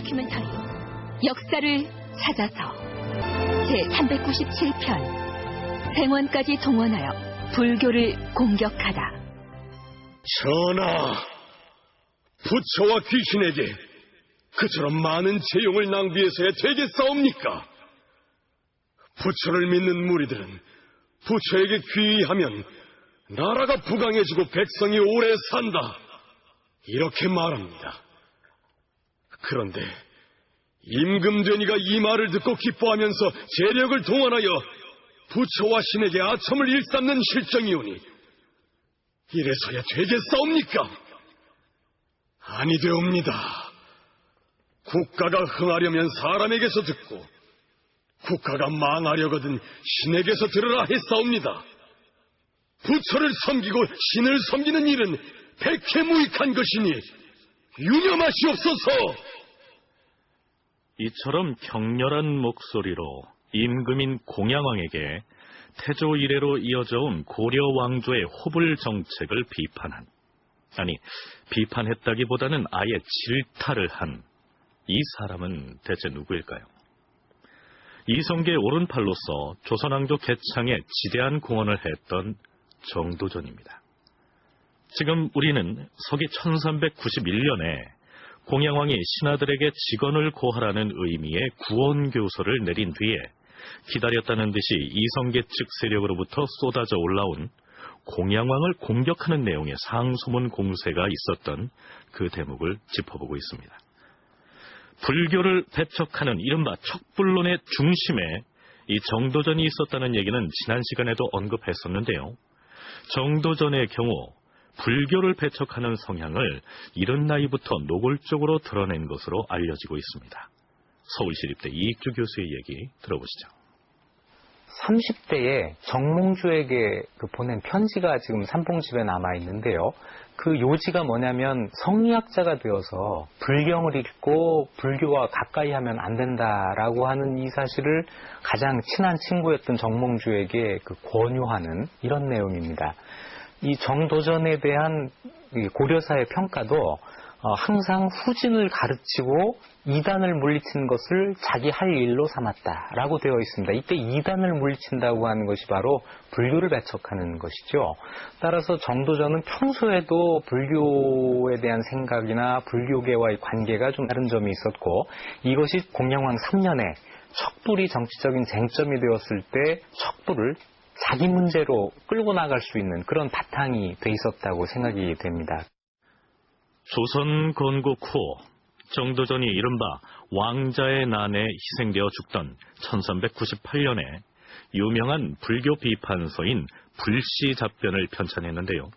다큐멘터리 역사를 찾아서 제397편 생원까지 동원하여 불교를 공격하다. 전하, 부처와 귀신에게 그처럼 많은 재용을 낭비해서야 되겠사옵니까? 부처를 믿는 무리들은 부처에게 귀의하면 나라가 부강해지고 백성이 오래 산다, 이렇게 말합니다. 그런데 임금되니가 이 말을 듣고 기뻐하면서 재력을 동원하여 부처와 신에게 아첨을 일삼는 실정이오니 이래서야 되겠사옵니까? 아니되옵니다. 국가가 흥하려면 사람에게서 듣고 국가가 망하려거든 신에게서 들으라 했사옵니다. 부처를 섬기고 신을 섬기는 일은 백해무익한 것이니 유념하시옵소서. 이처럼 격렬한 목소리로 임금인 공양왕에게 태조 이래로 이어져온 고려 왕조의 호불 정책을 비판했다기보다는 아예 질타를 한 이 사람은 대체 누구일까요? 이성계의 오른팔로서 조선왕조 개창에 지대한 공헌을 했던 정도전입니다. 지금 우리는 서기 1391년에 공양왕이 신하들에게 직언을 고하라는 의미의 구원교서를 내린 뒤에 기다렸다는 듯이 이성계 측 세력으로부터 쏟아져 올라온 공양왕을 공격하는 내용의 상소문 공세가 있었던 그 대목을 짚어보고 있습니다. 불교를 배척하는 이른바 척불론의 중심에 이 정도전이 있었다는 얘기는 지난 시간에도 언급했었는데요. 정도전의 경우 불교를 배척하는 성향을 이른 나이부터 노골적으로 드러낸 것으로 알려지고 있습니다. 서울시립대 이익주 교수의 얘기 들어보시죠. 30대에 정몽주에게 보낸 편지가 지금 삼봉집에 남아 있는데요. 그 요지가 뭐냐면 성리학자가 되어서 불경을 읽고 불교와 가까이 하면 안 된다라고 하는 이 사실을 가장 친한 친구였던 정몽주에게 권유하는 이런 내용입니다. 이 정도전에 대한 고려사의 평가도 항상 후진을 가르치고 이단을 물리치는 것을 자기 할 일로 삼았다라고 되어 있습니다. 이때 이단을 물리친다고 하는 것이 바로 불교를 배척하는 것이죠. 따라서 정도전은 평소에도 불교에 대한 생각이나 불교계와의 관계가 좀 다른 점이 있었고, 이것이 공양왕 3년에 척불이 정치적인 쟁점이 되었을 때 척불을 자기 문제로 끌고 나갈 수 있는 그런 바탕이 돼 있었다고 생각이 됩니다. 조선 건국 후 정도전이 이른바 왕자의 난에 희생되어 죽던 1398년에 유명한 불교 비판서인 불시잡변을 편찬했는데요.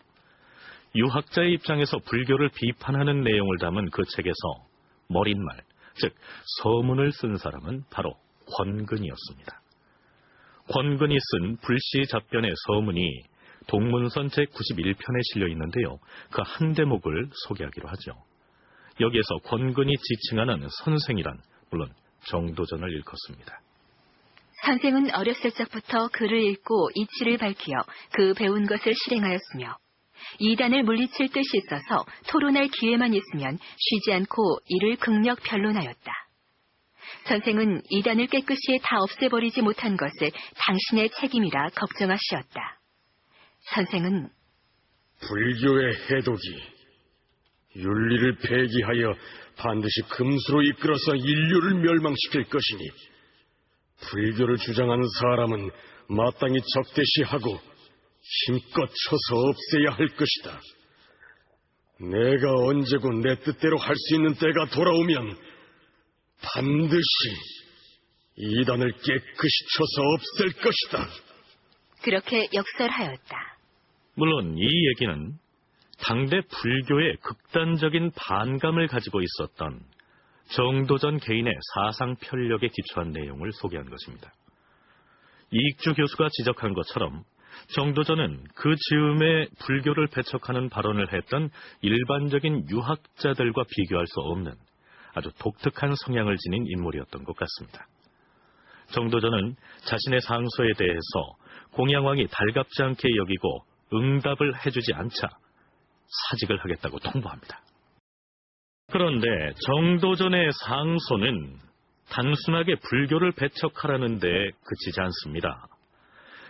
유학자의 입장에서 불교를 비판하는 내용을 담은 그 책에서 머릿말, 즉 서문을 쓴 사람은 바로 권근이었습니다. 권근이 쓴 불시잡변의 서문이 동문선 제91편에 실려 있는데요. 그 한 대목을 소개하기로 하죠. 여기에서 권근이 지칭하는 선생이란 물론 정도전을 일컫습니다. 선생은 어렸을 적부터 글을 읽고 이치를 밝히어 그 배운 것을 실행하였으며 이단을 물리칠 뜻이 있어서 토론할 기회만 있으면 쉬지 않고 이를 극력 변론하였다. 선생은 이단을 깨끗이 다 없애버리지 못한 것을 당신의 책임이라 걱정하시었다. 선생은 불교의 해독이 윤리를 폐기하여 반드시 금수로 이끌어서 인류를 멸망시킬 것이니 불교를 주장하는 사람은 마땅히 적대시하고 힘껏 쳐서 없애야 할 것이다. 내가 언제고 내 뜻대로 할 수 있는 때가 돌아오면 반드시 이단을 깨끗이 쳐서 없앨 것이다. 그렇게 역설하였다. 물론 이 얘기는 당대 불교에 극단적인 반감을 가지고 있었던 정도전 개인의 사상 편력에 기초한 내용을 소개한 것입니다. 이익주 교수가 지적한 것처럼 정도전은 그 즈음에 불교를 배척하는 발언을 했던 일반적인 유학자들과 비교할 수 없는 아주 독특한 성향을 지닌 인물이었던 것 같습니다. 정도전은 자신의 상소에 대해서 공양왕이 달갑지 않게 여기고 응답을 해주지 않자 사직을 하겠다고 통보합니다. 그런데 정도전의 상소는 단순하게 불교를 배척하라는 데 그치지 않습니다.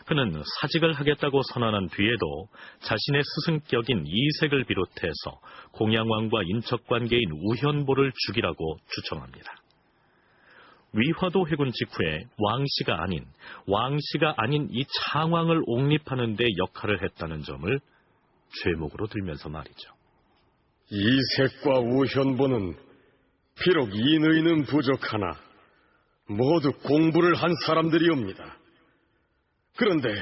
그는 사직을 하겠다고 선언한 뒤에도 자신의 스승격인 이색을 비롯해서 공양왕과 인척관계인 우현보를 죽이라고 주청합니다. 위화도 회군 직후에 왕씨가 아닌 이 창왕을 옹립하는 데 역할을 했다는 점을 죄목으로 들면서 말이죠. 이색과 우현보는 비록 인의는 부족하나 모두 공부를 한 사람들이옵니다. 그런데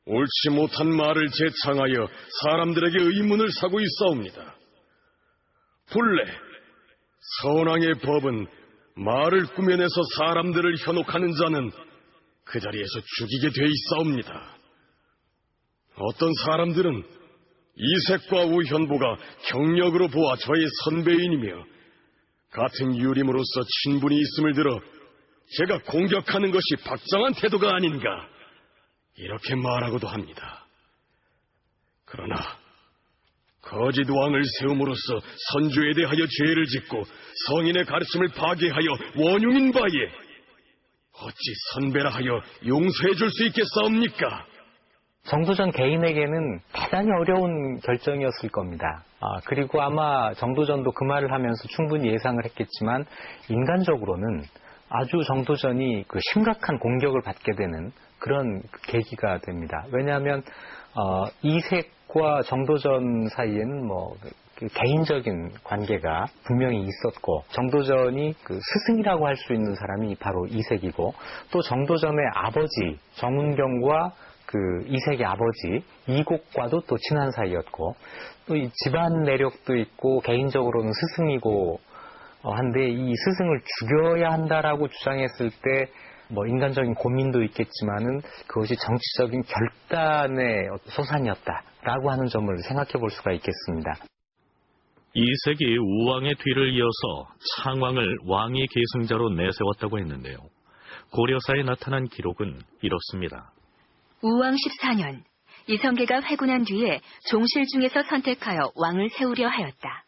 옳지 못한 말을 재창하여 사람들에게 의문을 사고 있사옵니다. 본래 선왕의 법은 말을 꾸며내서 사람들을 현혹하는 자는 그 자리에서 죽이게 돼 있사옵니다. 어떤 사람들은 이색과 우현보가 경력으로 보아 저의 선배인이며 같은 유림으로서 친분이 있음을 들어 제가 공격하는 것이 박장한 태도가 아닌가 이렇게 말하고도 합니다. 그러나 거짓 왕을 세움으로써 선조에 대하여 죄를 짓고 성인의 가르침을 파괴하여 원흉인 바에 어찌 선배라 하여 용서해 줄 수 있겠사옵니까? 정도전 개인에게는 대단히 어려운 결정이었을 겁니다. 그리고 아마 정도전도 그 말을 하면서 충분히 예상을 했겠지만 인간적으로는 아주 정도전이 그 심각한 공격을 받게 되는 그런 계기가 됩니다. 왜냐하면 이색과 정도전 사이에는 그 개인적인 관계가 분명히 있었고 정도전이 그 스승이라고 할 수 있는 사람이 바로 이색이고 또 정도전의 아버지 정운경과 그 이색의 아버지 이곡과도 또 친한 사이였고 또 이 집안 내력도 있고 개인적으로는 스승이고 한데 이 스승을 죽여야 한다라고 주장했을 때 인간적인 고민도 있겠지만은 그것이 정치적인 결단의 소산이었다라고 하는 점을 생각해 볼 수가 있겠습니다. 이색이 우왕의 뒤를 이어서 창왕을 왕위 계승자로 내세웠다고 했는데요. 고려사에 나타난 기록은 이렇습니다. 우왕 14년, 이성계가 회군한 뒤에 종실 중에서 선택하여 왕을 세우려 하였다.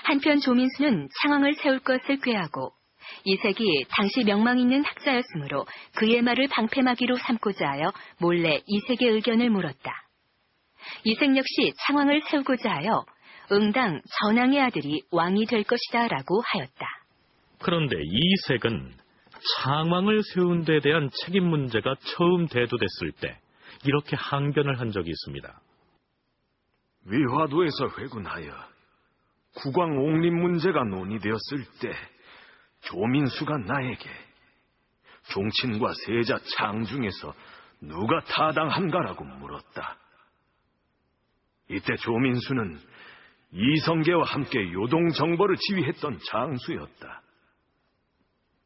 한편 조민수는 창왕을 세울 것을 꾀하고 이색이 당시 명망 있는 학자였으므로 그의 말을 방패막이로 삼고자 하여 몰래 이색의 의견을 물었다. 이색 역시 창왕을 세우고자 하여 응당 전왕의 아들이 왕이 될 것이다 라고 하였다. 그런데 이색은 창왕을 세운 데 대한 책임 문제가 처음 대두됐을 때 이렇게 항변을 한 적이 있습니다. 위화도에서 회군하여 국왕 옹립 문제가 논의되었을 때 조민수가 나에게 종친과 세자 창 중에서 누가 타당한가라고 물었다. 이때 조민수는 이성계와 함께 요동정벌을 지휘했던 장수였다.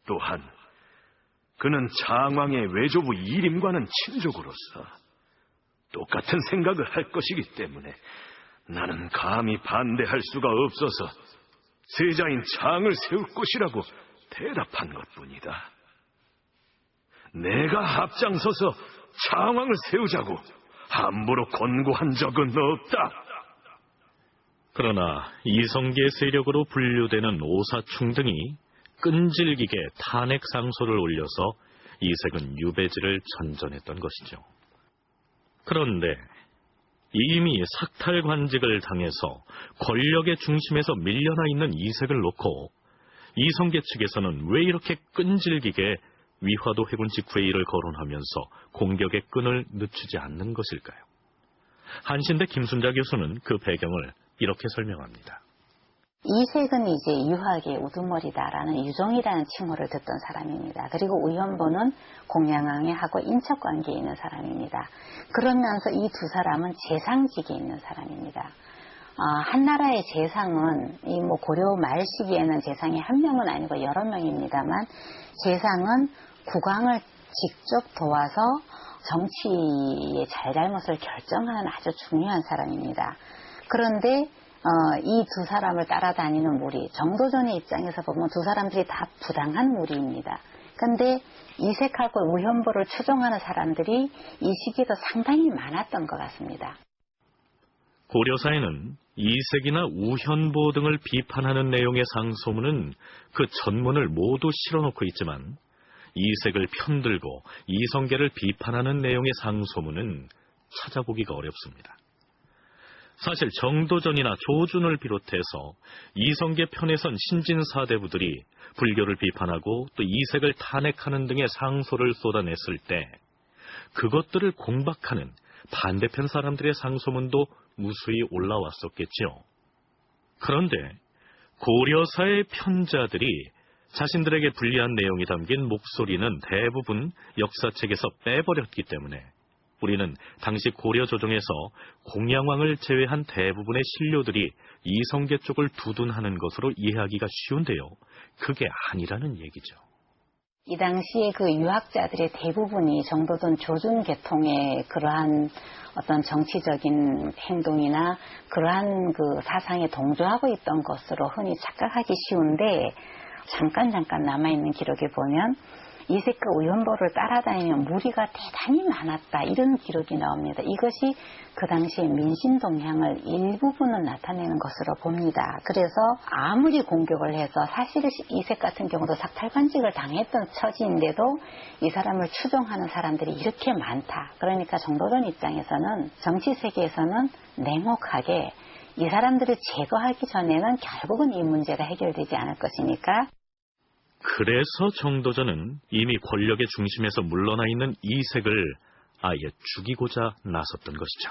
또한 그는 창왕의 외조부 이림과는 친족으로서 똑같은 생각을 할 것이기 때문에 나는 감히 반대할 수가 없어서 세자인 창을 세울 것이라고 대답한 것뿐이다. 내가 앞장서서 창왕을 세우자고 함부로 권고한 적은 없다. 그러나 이성계 세력으로 분류되는 오사충 등이 끈질기게 탄핵 상소를 올려서 이색은 유배지를 전전했던 것이죠. 그런데 이미 삭탈관직을 당해서 권력의 중심에서 밀려나 있는 이색을 놓고 이성계 측에서는 왜 이렇게 끈질기게 위화도 회군 직후의 일을 거론하면서 공격의 끈을 늦추지 않는 것일까요? 한신대 김순자 교수는 그 배경을 이렇게 설명합니다. 이색은 이제 유학의 우두머리다라는 유종이라는 칭호를 듣던 사람입니다. 그리고 우현보는 공양왕하고 인척관계에 있는 사람입니다. 그러면서 이 두 사람은 재상직에 있는 사람입니다. 한나라의 재상은 이 고려 말 시기에는 재상이 한 명은 아니고 여러 명입니다만 재상은 국왕을 직접 도와서 정치의 잘잘못을 결정하는 아주 중요한 사람입니다. 그런데 이 두 사람을 따라다니는 무리, 정도전의 입장에서 보면 두 사람들이 다 부당한 무리입니다. 그런데 이색하고 우현보를 추종하는 사람들이 이 시기에도 상당히 많았던 것 같습니다. 고려사에는 이색이나 우현보 등을 비판하는 내용의 상소문은 그 전문을 모두 실어놓고 있지만 이색을 편들고 이성계를 비판하는 내용의 상소문은 찾아보기가 어렵습니다. 사실 정도전이나 조준을 비롯해서 이성계 편에 선 신진사대부들이 불교를 비판하고 또 이색을 탄핵하는 등의 상소를 쏟아냈을 때 그것들을 공박하는 반대편 사람들의 상소문도 무수히 올라왔었겠지요. 그런데 고려사의 편자들이 자신들에게 불리한 내용이 담긴 목소리는 대부분 역사책에서 빼버렸기 때문에 우리는 당시 고려 조정에서 공양왕을 제외한 대부분의 신료들이 이성계 쪽을 두둔하는 것으로 이해하기가 쉬운데요. 그게 아니라는 얘기죠. 이 당시에 그 유학자들의 대부분이 정도전 조준 계통의 그러한 어떤 정치적인 행동이나 그러한 그 사상에 동조하고 있던 것으로 흔히 착각하기 쉬운데 잠깐 남아있는 기록에 보면 이색과 우현보를 따라다니면 무리가 대단히 많았다 이런 기록이 나옵니다. 이것이 그 당시에 민심 동향을 일부분은 나타내는 것으로 봅니다. 그래서 아무리 공격을 해서 사실 이색 같은 경우도 삭탈관직을 당했던 처지인데도 이 사람을 추종하는 사람들이 이렇게 많다. 그러니까 정도전 입장에서는 정치 세계에서는 냉혹하게 이 사람들을 제거하기 전에는 결국은 이 문제가 해결되지 않을 것이니까 그래서 정도전은 이미 권력의 중심에서 물러나 있는 이색을 아예 죽이고자 나섰던 것이죠.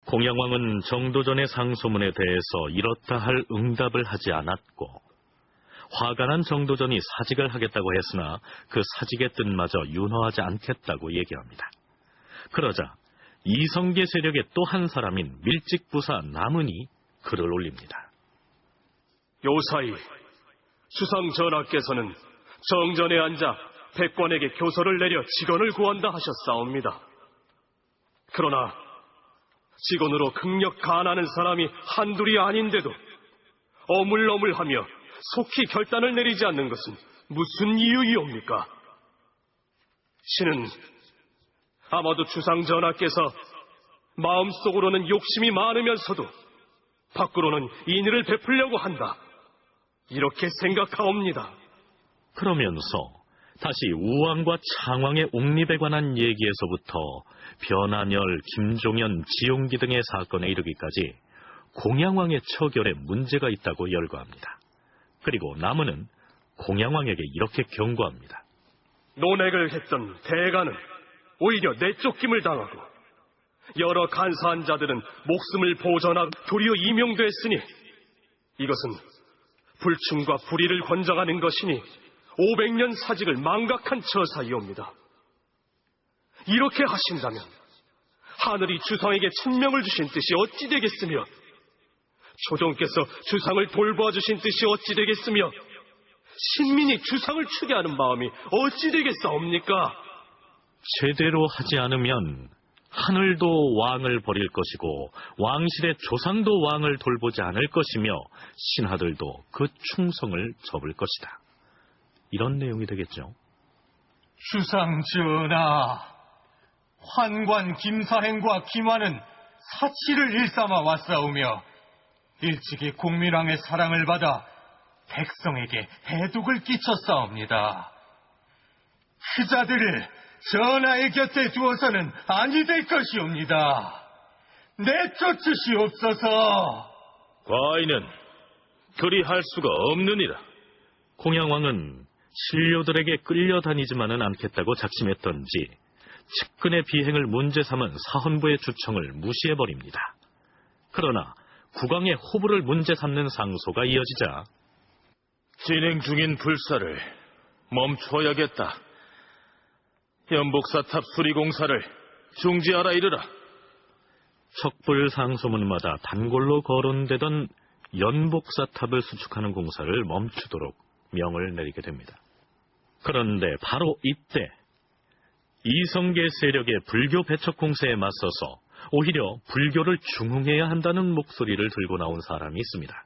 공양왕은 정도전의 상소문에 대해서 이렇다 할 응답을 하지 않았고 화가 난 정도전이 사직을 하겠다고 했으나 그 사직의 뜻마저 윤허하지 않겠다고 얘기합니다. 그러자 이성계 세력의 또 한 사람인 밀직부사 남은이 글을 올립니다. 요사이 수상 전하께서는 정전에 앉아 백관에게 교서를 내려 직언을 구한다 하셨사옵니다. 그러나 직언으로 극력 간하는 사람이 한둘이 아닌데도 어물어물하며 속히 결단을 내리지 않는 것은 무슨 이유이옵니까? 신은 아마도 주상 전하께서 마음속으로는 욕심이 많으면서도 밖으로는 인의를 베풀려고 한다. 이렇게 생각하옵니다. 그러면서 다시 우왕과 창왕의 옹립에 관한 얘기에서부터 변하멸, 김종현, 지용기 등의 사건에 이르기까지 공양왕의 처결에 문제가 있다고 열거합니다. 그리고 남은은 공양왕에게 이렇게 경고합니다. 논핵을 했던 대간은 오히려 내쫓김을 당하고 여러 간사한 자들은 목숨을 보전하고 도리어 이명됐으니 이것은 불충과 불의를 권장하는 것이니 500년 사직을 망각한 처사이옵니다. 이렇게 하신다면 하늘이 주상에게 천명을 주신 뜻이 어찌 되겠으며 조정께서 주상을 돌보아 주신 뜻이 어찌 되겠으며 신민이 주상을 추계하는 마음이 어찌 되겠사옵니까? 제대로 하지 않으면 하늘도 왕을 버릴 것이고 왕실의 조상도 왕을 돌보지 않을 것이며 신하들도 그 충성을 접을 것이다. 이런 내용이 되겠죠. 주상 전하, 환관 김사행과 김환은 사치를 일삼아 왔사오며 일찍이 공민왕의 사랑을 받아 백성에게 해독을 끼쳤사옵니다. 그자들을 전하의 곁에 두어서는 아니 될 것이옵니다. 내쫓으시옵소서. 과인은 그리 할 수가 없느니라. 공양왕은 신료들에게 끌려다니지만은 않겠다고 작심했던지 측근의 비행을 문제 삼은 사헌부의 주청을 무시해버립니다. 그러나 국왕의 호부를 문제 삼는 상소가 이어지자 진행 중인 불사를 멈춰야겠다. 연복사탑 수리공사를 중지하라 이르라. 척불 상소문마다 단골로 거론되던 연복사탑을 수축하는 공사를 멈추도록 명을 내리게 됩니다. 그런데 바로 이때 이성계 세력의 불교 배척 공세에 맞서서 오히려 불교를 중흥해야 한다는 목소리를 들고 나온 사람이 있습니다.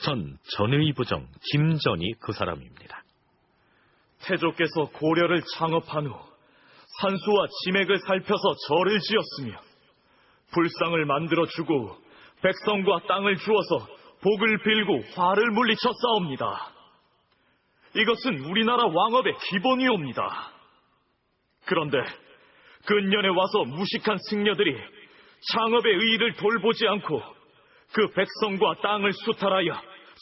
전 전의부정 김전이 그 사람입니다. 태조께서 고려를 창업한 후 산수와 지맥을 살펴서 절을 지었으며 불상을 만들어주고 백성과 땅을 주어서 복을 빌고 화를 물리쳐 싸웁니다. 이것은 우리나라 왕업의 기본이옵니다. 그런데 근년에 와서 무식한 승려들이 창업의 의의를 돌보지 않고 그 백성과 땅을 수탈하여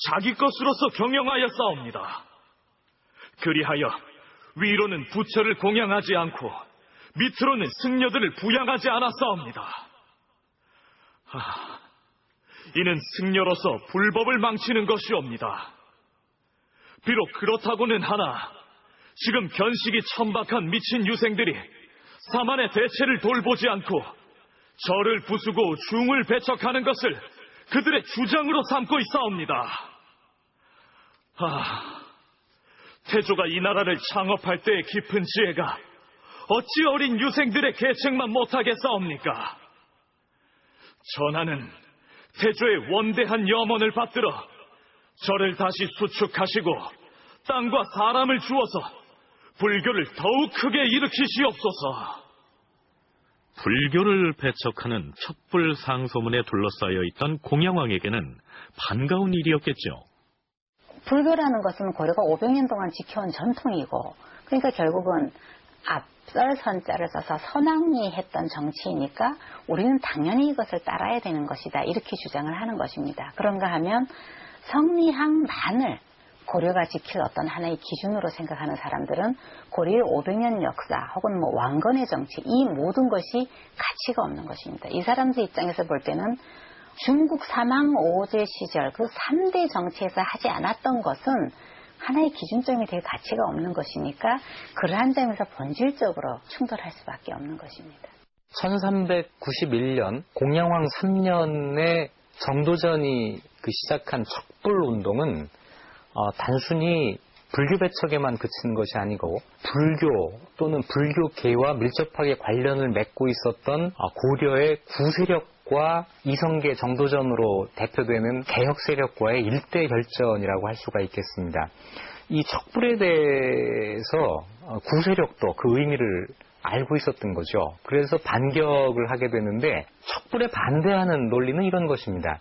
자기 것으로서 경영하여 싸웁니다. 그리하여 위로는 부처를 공양하지 않고 밑으로는 승려들을 부양하지 않아 싸웁니다. 이는 승려로서 불법을 망치는 것이옵니다. 비록 그렇다고는 하나 지금 견식이 천박한 미친 유생들이 사만의 대체를 돌보지 않고 절을 부수고 중을 배척하는 것을 그들의 주장으로 삼고 있사옵니다. 태조가 이 나라를 창업할 때의 깊은 지혜가 어찌 어린 유생들의 계책만 못하겠사옵니까? 전하는 태조의 원대한 염원을 받들어 절을 다시 수축하시고 땅과 사람을 주어서 불교를 더욱 크게 일으키시옵소서. 불교를 배척하는 척불 상소문에 둘러싸여 있던 공양왕에게는 반가운 일이었겠죠. 불교라는 것은 고려가 500년 동안 지켜온 전통이고, 그러니까 결국은 앞설 선자를 써서 선왕이 했던 정치이니까 우리는 당연히 이것을 따라야 되는 것이다, 이렇게 주장을 하는 것입니다. 그런가 하면 성리학만을 고려가 지킬 어떤 하나의 기준으로 생각하는 사람들은 고려의 500년 역사 혹은 왕건의 정치, 이 모든 것이 가치가 없는 것입니다. 이 사람들 입장에서 볼 때는 중국 사망 5제 시절 그 3대 정치에서 하지 않았던 것은 하나의 기준점이 될 가치가 없는 것이니까 그러한 점에서 본질적으로 충돌할 수밖에 없는 것입니다. 1391년 공양왕 3년에 정도전이 시작한 척불운동은 단순히 불교 배척에만 그친 것이 아니고 불교 또는 불교계와 밀접하게 관련을 맺고 있었던 고려의 구세력과 이성계 정도전으로 대표되는 개혁 세력과의 일대 결전이라고 할 수가 있겠습니다. 이 척불에 대해서 구세력도 그 의미를 알고 있었던 거죠. 그래서 반격을 하게 되는데 척불에 반대하는 논리는 이런 것입니다.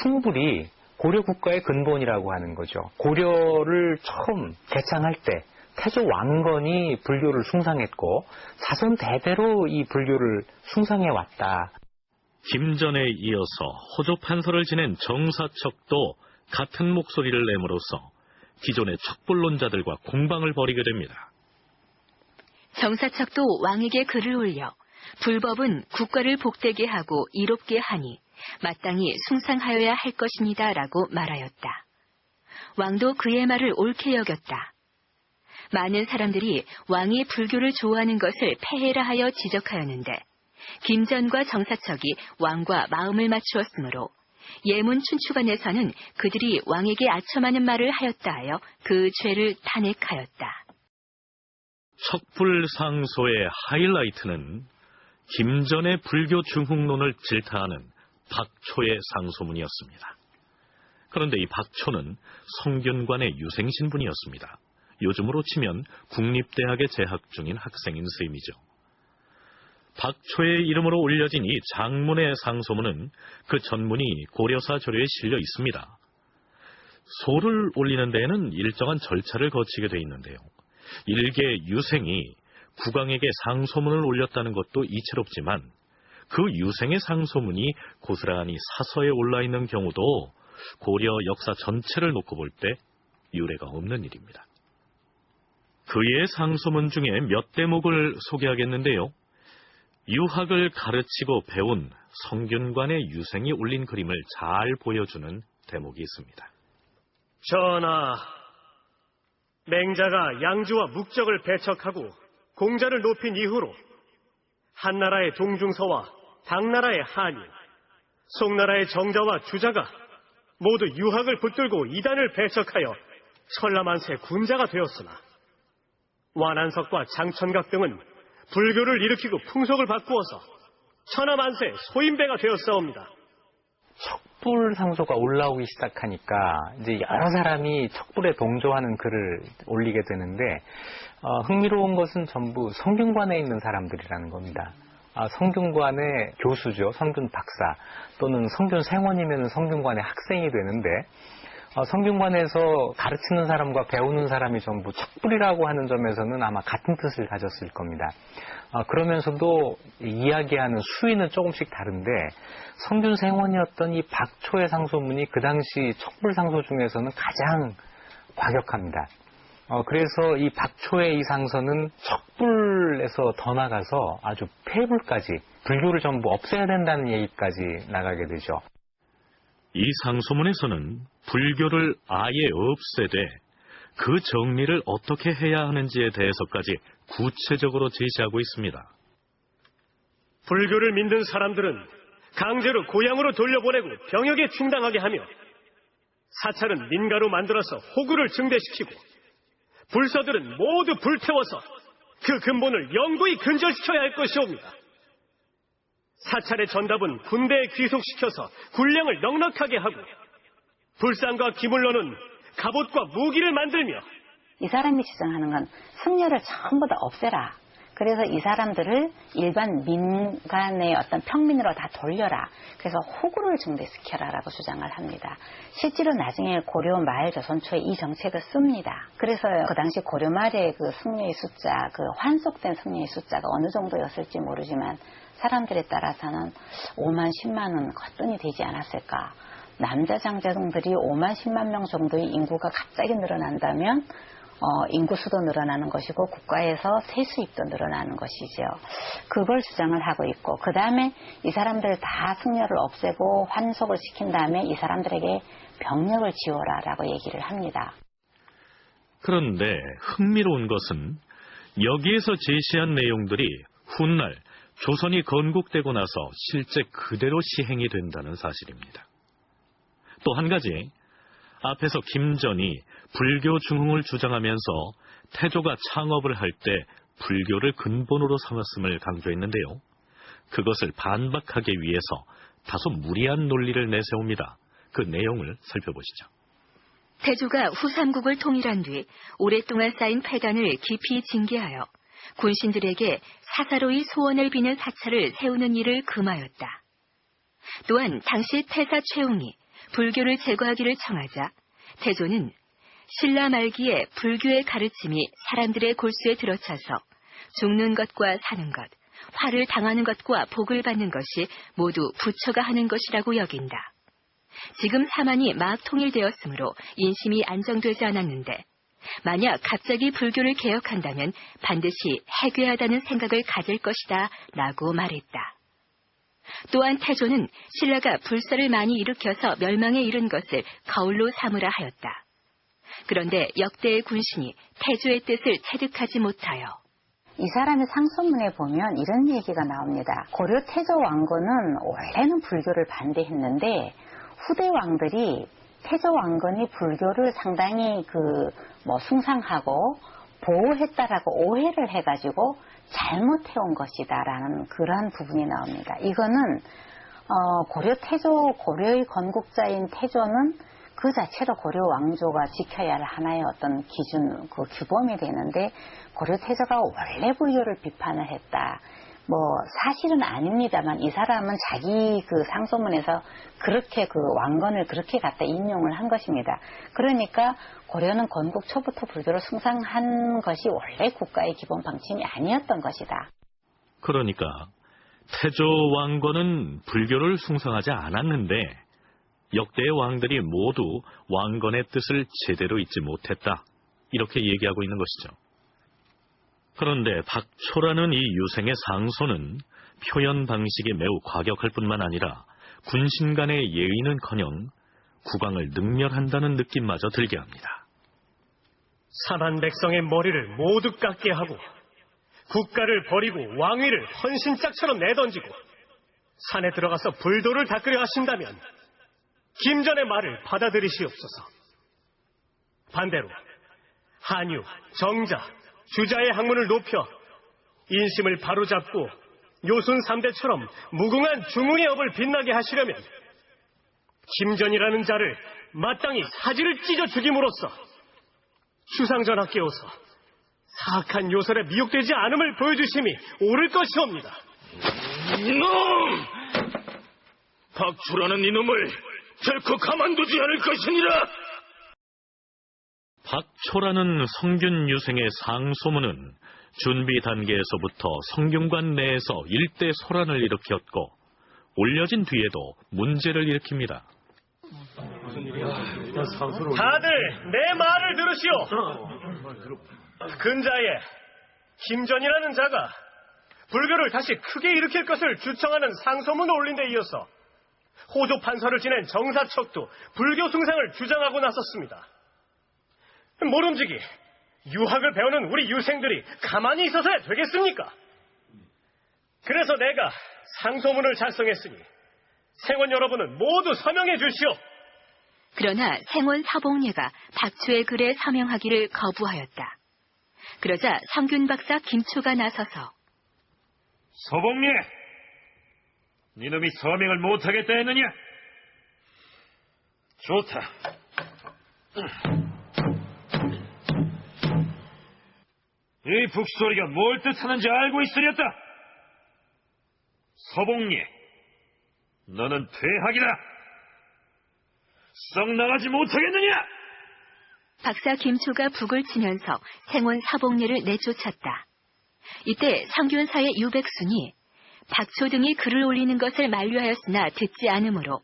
숭불이 고려 국가의 근본이라고 하는 거죠. 고려를 처음 개창할 때 태조 왕건이 불교를 숭상했고 자손 대대로 이 불교를 숭상해 왔다. 김전에 이어서 호조 판서를 지낸 정사척도 같은 목소리를 내므로써 기존의 척불론자들과 공방을 벌이게 됩니다. 정사척도 왕에게 글을 올려 불법은 국가를 복되게 하고 이롭게 하니 마땅히 숭상하여야 할 것입니다 라고 말하였다. 왕도 그의 말을 옳게 여겼다. 많은 사람들이 왕이 불교를 좋아하는 것을 폐해라 하여 지적하였는데 김전과 정사척이 왕과 마음을 맞추었으므로 예문 춘추관에서는 그들이 왕에게 아첨하는 말을 하였다 하여 그 죄를 탄핵하였다. 척불상소의 하이라이트는 김전의 불교 중흥론을 질타하는 박초의 상소문이었습니다. 그런데 이 박초는 성균관의 유생신분이었습니다. 요즘으로 치면 국립대학에 재학 중인 학생인 셈이죠. 박초의 이름으로 올려진 이 장문의 상소문은 그 전문이 고려사 조료에 실려 있습니다. 소를 올리는 데에는 일정한 절차를 거치게 돼 있는데요. 일개 유생이 국왕에게 상소문을 올렸다는 것도 이채롭지만 그 유생의 상소문이 고스란히 사서에 올라있는 경우도 고려 역사 전체를 놓고 볼 때 유례가 없는 일입니다. 그의 상소문 중에 몇 대목을 소개하겠는데요. 유학을 가르치고 배운 성균관의 유생이 올린 그림을 잘 보여주는 대목이 있습니다. 전하, 맹자가 양주와 묵적을 배척하고 공자를 높인 이후로 한나라의 동중서와 당나라의 한인, 송나라의 정자와 주자가 모두 유학을 붙들고 이단을 배척하여 천라만세 군자가 되었으나 완한석과 장천각 등은 불교를 일으키고 풍속을 바꾸어서 천하만세 소인배가 되었사옵니다. 척불 상소가 올라오기 시작하니까 이제 여러 사람이 척불에 동조하는 글을 올리게 되는데 흥미로운 것은 전부 성균관에 있는 사람들이라는 겁니다. 성균관의 교수죠. 성균 박사 또는 성균 생원이면 성균관의 학생이 되는데 성균관에서 가르치는 사람과 배우는 사람이 전부 척불이라고 하는 점에서는 아마 같은 뜻을 가졌을 겁니다. 그러면서도 이야기하는 수위는 조금씩 다른데 성균 생원이었던 이 박초의 상소문이 그 당시 척불 상소 중에서는 가장 과격합니다. 그래서 이 박초의 이 상서는 척불에서 더 나가서 아주 폐불까지 불교를 전부 없애야 된다는 얘기까지 나가게 되죠. 이 상소문에서는 불교를 아예 없애되 그 정리를 어떻게 해야 하는지에 대해서까지 구체적으로 제시하고 있습니다. 불교를 믿는 사람들은 강제로 고향으로 돌려보내고 병역에 충당하게 하며 사찰은 민가로 만들어서 호구를 증대시키고 불서들은 모두 불태워서 그 근본을 영구히 근절시켜야 할 것이옵니다. 사찰의 전답은 군대에 귀속시켜서 군량을 넉넉하게 하고 불상과 기물로는 갑옷과 무기를 만들며 이 사람이 주장하는 건 승려를 전부 다 없애라. 그래서 이 사람들을 일반 민간의 어떤 평민으로 다 돌려라. 그래서 호구를 증대시켜라라고 주장을 합니다. 실제로 나중에 고려 말 조선 초에 이 정책을 씁니다. 그래서 그 당시 고려 말의 그 승려의 숫자, 그 환속된 승려의 숫자가 어느 정도였을지 모르지만 사람들에 따라서는 5만 10만은 거뜬히 되지 않았을까. 남자 장자들이 5만 10만 명 정도의 인구가 갑자기 늘어난다면 인구 수도 늘어나는 것이고 국가에서 세수입도 늘어나는 것이죠. 그걸 주장을 하고 있고 그 다음에 이 사람들 다 승려를 없애고 환속을 시킨 다음에 이 사람들에게 병력을 지어라라고 얘기를 합니다. 그런데 흥미로운 것은 여기에서 제시한 내용들이 훗날 조선이 건국되고 나서 실제 그대로 시행이 된다는 사실입니다. 또 한 가지, 앞에서 김전이 불교 중흥을 주장하면서 태조가 창업을 할 때 불교를 근본으로 삼았음을 강조했는데요. 그것을 반박하기 위해서 다소 무리한 논리를 내세웁니다. 그 내용을 살펴보시죠. 태조가 후삼국을 통일한 뒤 오랫동안 쌓인 패단을 깊이 징계하여 군신들에게 사사로이 소원을 비는 사찰을 세우는 일을 금하였다. 또한 당시 태사 최웅이 불교를 제거하기를 청하자 태조는 신라 말기에 불교의 가르침이 사람들의 골수에 들어차서 죽는 것과 사는 것, 화를 당하는 것과 복을 받는 것이 모두 부처가 하는 것이라고 여긴다. 지금 사만이 막 통일되었으므로 인심이 안정되지 않았는데 만약 갑자기 불교를 개혁한다면 반드시 해괴하다는 생각을 가질 것이다 라고 말했다. 또한 태조는 신라가 불사를 많이 일으켜서 멸망에 이른 것을 거울로 삼으라 하였다. 그런데 역대의 군신이 태조의 뜻을 체득하지 못하여 이 사람의 상소문에 보면 이런 얘기가 나옵니다. 고려 태조 왕건은 원래는 불교를 반대했는데 후대 왕들이 태조 왕건이 불교를 상당히 숭상하고 보호했다라고 오해를 해가지고 잘못해온 것이다라는 그러한 부분이 나옵니다. 이거는 고려 태조, 고려의 건국자인 태조는 그 자체로 고려 왕조가 지켜야 할 하나의 어떤 기준, 그 규범이 되는데 고려 태조가 원래 불교를 비판을 했다. 사실은 아닙니다만 이 사람은 자기 그 상소문에서 그렇게 그 왕건을 그렇게 갖다 인용을 한 것입니다. 그러니까 고려는 건국 초부터 불교를 숭상한 것이 원래 국가의 기본 방침이 아니었던 것이다. 그러니까 태조 왕건은 불교를 숭상하지 않았는데 역대의 왕들이 모두 왕건의 뜻을 제대로 잊지 못했다. 이렇게 얘기하고 있는 것이죠. 그런데 박초라는 이 유생의 상소는 표현 방식이 매우 과격할 뿐만 아니라 군신 간의 예의는커녕 국왕을 능멸한다는 느낌마저 들게 합니다. 사만 백성의 머리를 모두 깎게 하고 국가를 버리고 왕위를 헌신짝처럼 내던지고 산에 들어가서 불도를 닦으려 하신다면 김전의 말을 받아들이시옵소서. 반대로 한유, 정자, 주자의 학문을 높여 인심을 바로잡고 요순 3대처럼 무궁한 중흥의 업을 빛나게 하시려면 김전이라는 자를 마땅히 사지를 찢어 죽임으로써 주상전하께오서 사악한 요설에 미혹되지 않음을 보여주심이 옳을 것이옵니다. 이놈! 박초라는 이놈을 결코 가만두지 않을 것이니라! 박초라는 성균 유생의 상소문은 준비 단계에서부터 성균관 내에서 일대 소란을 일으켰고 올려진 뒤에도 문제를 일으킵니다. 다들 내 말을 들으시오. 근자에 김전이라는 자가 불교를 다시 크게 일으킬 것을 주청하는 상소문을 올린 데 이어서 호조 판서를 지낸 정사척도 불교 승상을 주장하고 나섰습니다. 모름지기 유학을 배우는 우리 유생들이 가만히 있어서야 되겠습니까? 그래서 내가 상소문을 작성했으니 생원 여러분은 모두 서명해 주시오. 그러나 생원 사복례가 박초의 글에 서명하기를 거부하였다. 그러자 성균 박사 김초가 나서서 서복례, 니놈이 서명을 못하겠다 했느냐? 좋다. 이 북소리가 뭘 뜻하는지 알고 있으렸다. 서복례, 너는 퇴학이다. 썩 나가지 못하겠느냐? 박사 김초가 북을 치면서 생원 사복례를 내쫓았다. 이때 성균사의 유백순이 박초 등이 글을 올리는 것을 만류하였으나 듣지 않으므로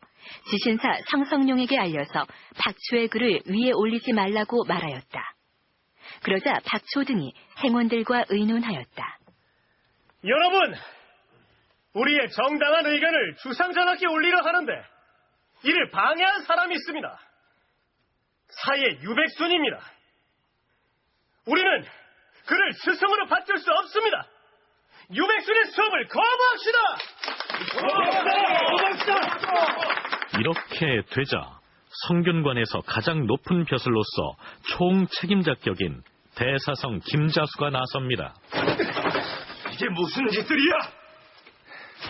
지신사 성성룡에게 알려서 박초의 글을 위에 올리지 말라고 말하였다. 그러자 박초 등이 생원들과 의논하였다. 여러분, 우리의 정당한 의견을 주상전하께 올리려 하는데 이를 방해한 사람이 있습니다. 사의 유백순입니다. 우리는 그를 스승으로 받들 수 없습니다. 유백순의 수업을 거부합시다. 이렇게 되자 성균관에서 가장 높은 벼슬로서 총책임자 격인 대사성 김자수가 나섭니다. 이게 무슨 짓들이야?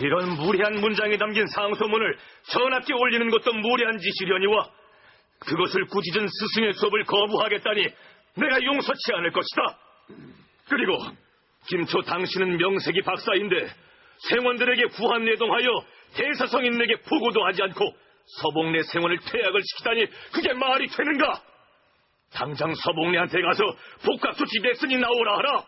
이런 무례한 문장에 담긴 상소문을 전하께 올리는 것도 무례한 짓이려니와 그것을 꾸짖은 스승의 수업을 거부하겠다니 내가 용서치 않을 것이다. 그리고 김초 당신은 명색이 박사인데 생원들에게 구한내동하여 대사성인에게 보고도 하지 않고 서복례 생원을 퇴학을 시키다니 그게 말이 되는가? 당장 서복례한테 가서 복학조치 냈으니 나오라 하라.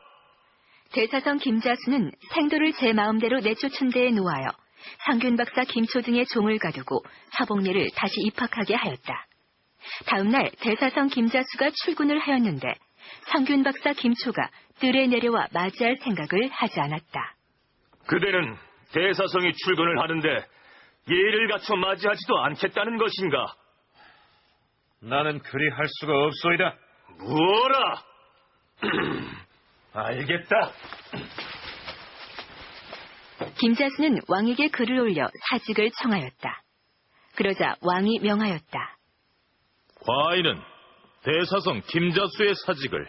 대사성 김자수는 생도를 제 마음대로 내쫓은 데에 놓아여 성균 박사 김초 등의 종을 가두고 서복례를 다시 입학하게 하였다. 다음날 대사성 김자수가 출근을 하였는데 성균 박사 김초가 뜰에 내려와 맞이할 생각을 하지 않았다. 그대는 대사성이 출근을 하는데 예의를 갖춰 맞이하지도 않겠다는 것인가? 나는 그리 할 수가 없소이다. 뭐라? 알겠다. 김자수는 왕에게 글을 올려 사직을 청하였다. 그러자 왕이 명하였다. 과인은 대사성 김자수의 사직을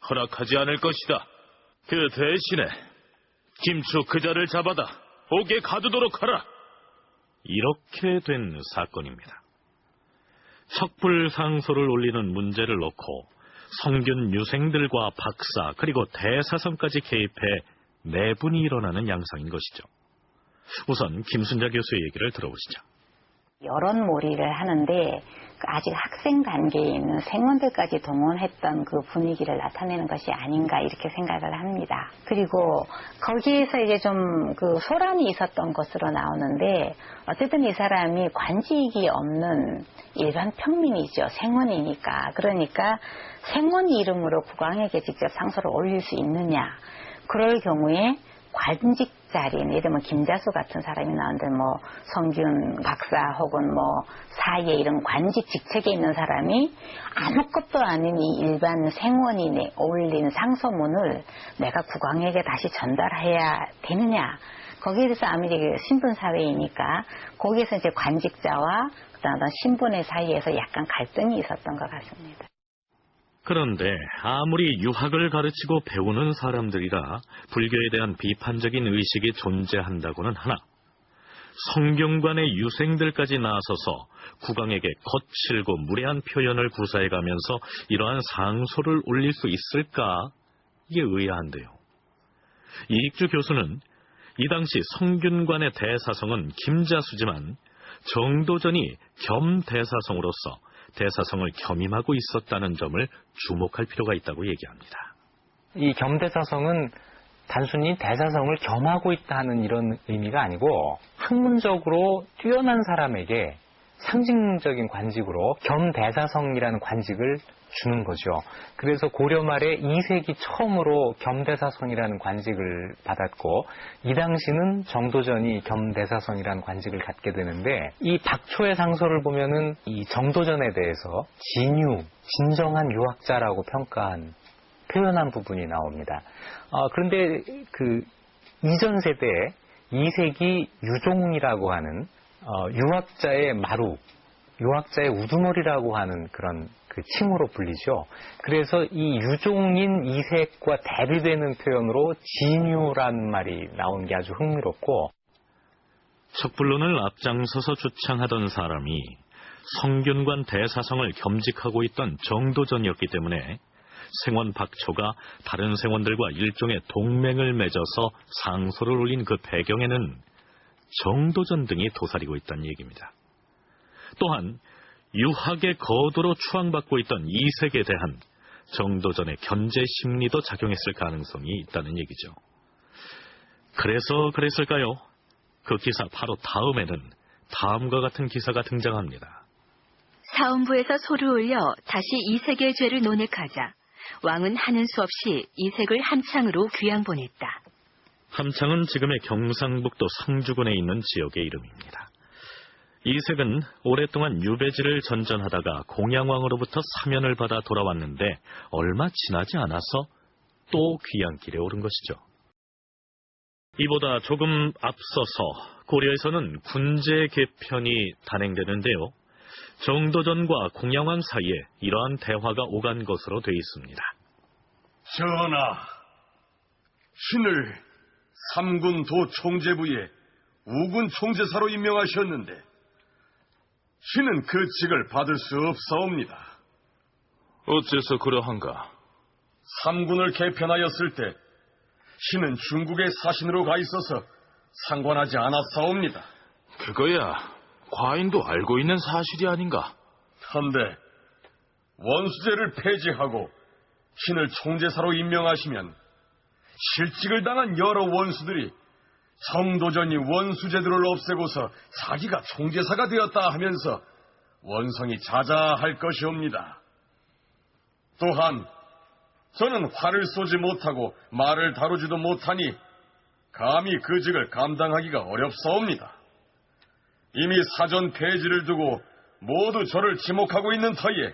허락하지 않을 것이다. 그 대신에 김초 그자를 잡아다 옥에 가두도록 하라. 이렇게 된 사건입니다. 척불상소를 올리는 문제를 놓고 성균 유생들과 박사 그리고 대사성까지 개입해 내분이 일어나는 양상인 것이죠. 우선 김순자 교수의 얘기를 들어보시죠. 여론몰이를 하는데 아직 학생 단계에 있는 생원들까지 동원했던 그 분위기를 나타내는 것이 아닌가 이렇게 생각을 합니다. 그리고 거기에서 이제 좀 그 소란이 있었던 것으로 나오는데 어쨌든 이 사람이 관직이 없는 일반 평민이죠. 생원이니까. 그러니까 생원 이름으로 국왕에게 직접 상소를 올릴 수 있느냐. 그럴 경우에 관직 자리인 예를 들면 김자수 같은 사람이 나오는데 뭐 성균 박사 혹은 뭐 사예 이런 관직 직책에 있는 사람이 아무것도 아닌 이 일반 생원이 올린 상소문을 내가 국왕에게 다시 전달해야 되느냐. 거기에 대해서 아무리 신분 사회이니까 거기에서 이제 관직자와 그다음 신분의 사이에서 약간 갈등이 있었던 것 같습니다. 그런데 아무리 유학을 가르치고 배우는 사람들이라 불교에 대한 비판적인 의식이 존재한다고는 하나 성균관의 유생들까지 나서서 국왕에게 거칠고 무례한 표현을 구사해가면서 이러한 상소를 올릴 수 있을까? 이게 의아한데요. 이익주 교수는 이 당시 성균관의 대사성은 김자수지만 정도전이 겸대사성으로서 대사성을 겸임하고 있었다는 점을 주목할 필요가 있다고 얘기합니다. 이 겸대사성은 단순히 대사성을 겸하고 있다는 이런 의미가 아니고 학문적으로 뛰어난 사람에게 상징적인 관직으로 겸대사성이라는 관직을 주는 거죠. 그래서 고려 말에 2세기 처음으로 겸대사성이라는 관직을 받았고 이 당시는 정도전이 겸대사성이라는 관직을 갖게 되는데 이 박초의 상소를 보면은 이 정도전에 대해서 진유, 진정한 유학자라고 표현한 부분이 나옵니다. 그런데 그 이전 세대에 2세기 유종이라고 하는 유학자의 마루, 유학자의 우두머리라고 하는 그런 그 칭호로 불리죠. 그래서 이 유종인 이색과 대비되는 표현으로 진유라는 말이 나온 게 아주 흥미롭고, 척불론을 앞장서서 주창하던 사람이 성균관 대사성을 겸직하고 있던 정도전이었기 때문에 생원 박초가 다른 생원들과 일종의 동맹을 맺어서 상소를 올린 그 배경에는 정도전 등이 도사리고 있다는 얘기입니다. 또한 유학의 거도로 추앙받고 있던 이색에 대한 정도전의 견제 심리도 작용했을 가능성이 있다는 얘기죠. 그래서 그랬을까요? 그 기사 바로 다음에는 다음과 같은 기사가 등장합니다. 사원부에서 소를 올려 다시 이색의 죄를 논획하자 왕은 하는 수 없이 이색을 함창으로 귀양 보냈다. 함창은 지금의 경상북도 상주군에 있는 지역의 이름입니다. 이색은 오랫동안 유배지를 전전하다가 공양왕으로부터 사면을 받아 돌아왔는데 얼마 지나지 않아서 또 귀양길에 오른 것이죠. 이보다 조금 앞서서 고려에서는 군제 개편이 단행되는데요. 정도전과 공양왕 사이에 이러한 대화가 오간 것으로 돼 있습니다. 전하, 신을 삼군 도총재부에 우군 총재사로 임명하셨는데 신은 그 직을 받을 수 없사옵니다. 어째서 그러한가? 삼군을 개편하였을 때 신은 중국의 사신으로 가 있어서 상관하지 않았사옵니다. 그거야 과인도 알고 있는 사실이 아닌가? 한데 원수제를 폐지하고 신을 총재사로 임명하시면 실직을 당한 여러 원수들이 정도전이 원수제들을 없애고서 자기가 총재사가 되었다 하면서 원성이 자자할 것이옵니다. 또한 저는 활을 쏘지 못하고 말을 다루지도 못하니 감히 그 직을 감당하기가 어렵사옵니다. 이미 사전 폐지를 두고 모두 저를 지목하고 있는 터에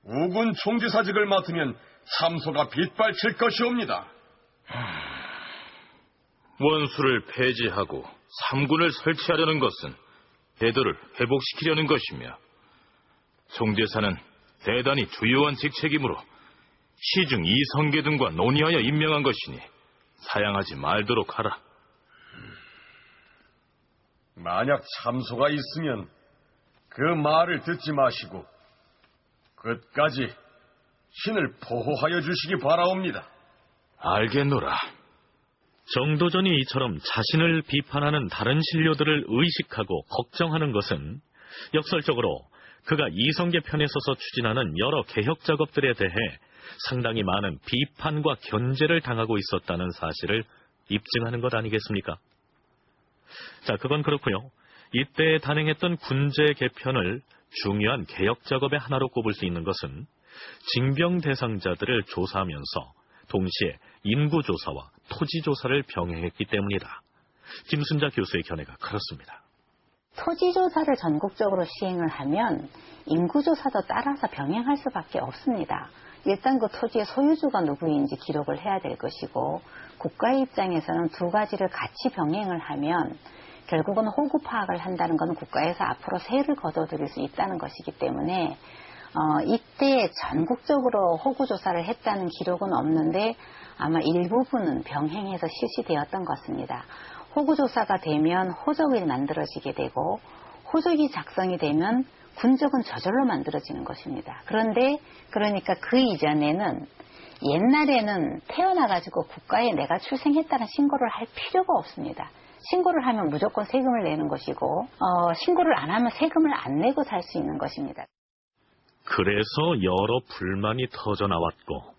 우군 총지사직을 맡으면 참소가 빗발칠 것이옵니다. 원수를 폐지하고 삼군을 설치하려는 것은 대도를 회복시키려는 것이며 총재사는 대단히 주요한 직책이므로 시중 이성계 등과 논의하여 임명한 것이니 사양하지 말도록 하라. 만약 참소가 있으면 그 말을 듣지 마시고 끝까지 신을 보호하여 주시기 바라옵니다. 알겠노라. 정도전이 이처럼 자신을 비판하는 다른 신료들을 의식하고 걱정하는 것은 역설적으로 그가 이성계 편에 서서 추진하는 여러 개혁 작업들에 대해 상당히 많은 비판과 견제를 당하고 있었다는 사실을 입증하는 것 아니겠습니까? 자, 그건 그렇고요. 이때 단행했던 군제 개편을 중요한 개혁 작업의 하나로 꼽을 수 있는 것은 징병 대상자들을 조사하면서 동시에 인구조사와 토지조사를 병행했기 때문이다. 김순자 교수의 견해가 그렇습니다. 토지조사를 전국적으로 시행을 하면 인구조사도 따라서 병행할 수밖에 없습니다. 일단 그 토지의 소유주가 누구인지 기록을 해야 될 것이고, 국가의 입장에서는 두 가지를 같이 병행을 하면 결국은 호구 파악을 한다는 것은 국가에서 앞으로 세를 거둬들일 수 있다는 것이기 때문에 이때 전국적으로 호구조사를 했다는 기록은 없는데 아마 일부분은 병행해서 실시되었던 것입니다. 호구조사가 되면 호적이 만들어지게 되고, 호적이 작성이 되면 군적은 저절로 만들어지는 것입니다. 그런데 그러니까 그 이전에는 옛날에는 태어나가지고 국가에 내가 출생했다는 신고를 할 필요가 없습니다. 신고를 하면 무조건 세금을 내는 것이고 신고를 안 하면 세금을 안 내고 살 수 있는 것입니다. 그래서 여러 불만이 터져나왔고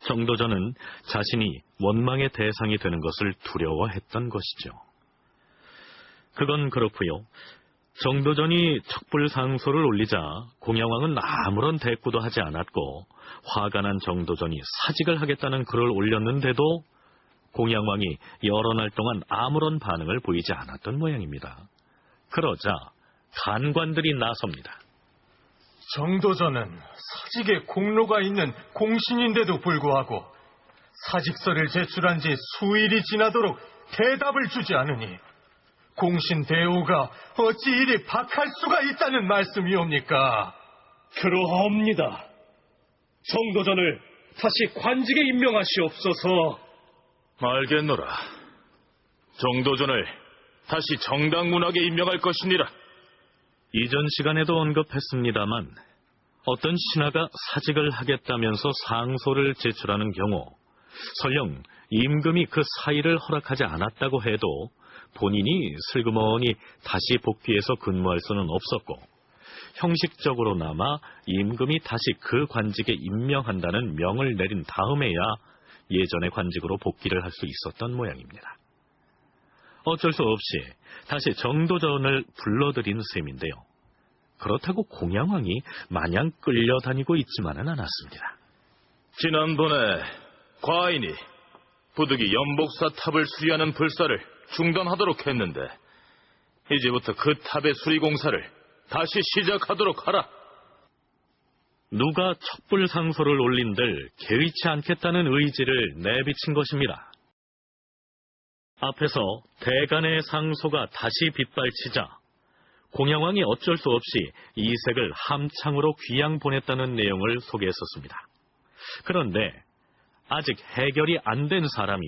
정도전은 자신이 원망의 대상이 되는 것을 두려워했던 것이죠. 그건 그렇고요. 정도전이 척불상소를 올리자 공양왕은 아무런 대꾸도 하지 않았고 화가 난 정도전이 사직을 하겠다는 글을 올렸는데도 공양왕이 여러 날 동안 아무런 반응을 보이지 않았던 모양입니다. 그러자 간관들이 나섭니다. 정도전은 사직에 공로가 있는 공신인데도 불구하고 사직서를 제출한 지 수일이 지나도록 대답을 주지 않으니 공신 대우가 어찌 이리 박할 수가 있다는 말씀이옵니까? 그러하옵니다. 정도전을 다시 관직에 임명하시옵소서. 알겠노라. 정도전을 다시 정당문학에 임명할 것이니라. 이전 시간에도 언급했습니다만 어떤 신하가 사직을 하겠다면서 상소를 제출하는 경우 설령 임금이 그 사의를 허락하지 않았다고 해도 본인이 슬그머니 다시 복귀해서 근무할 수는 없었고 형식적으로나마 임금이 다시 그 관직에 임명한다는 명을 내린 다음에야 예전의 관직으로 복귀를 할 수 있었던 모양입니다. 어쩔 수 없이 다시 정도전을 불러들인 셈인데요. 그렇다고 공양왕이 마냥 끌려다니고 있지만은 않았습니다. 지난번에 과인이 부득이 연복사 탑을 수리하는 불사를 중단하도록 했는데 이제부터 그 탑의 수리 공사를 다시 시작하도록 하라. 누가 척불상소를 올린들 개의치 않겠다는 의지를 내비친 것입니다. 앞에서 대간의 상소가 다시 빗발치자 공양왕이 어쩔 수 없이 이색을 함창으로 귀양 보냈다는 내용을 소개했었습니다. 그런데 아직 해결이 안 된 사람이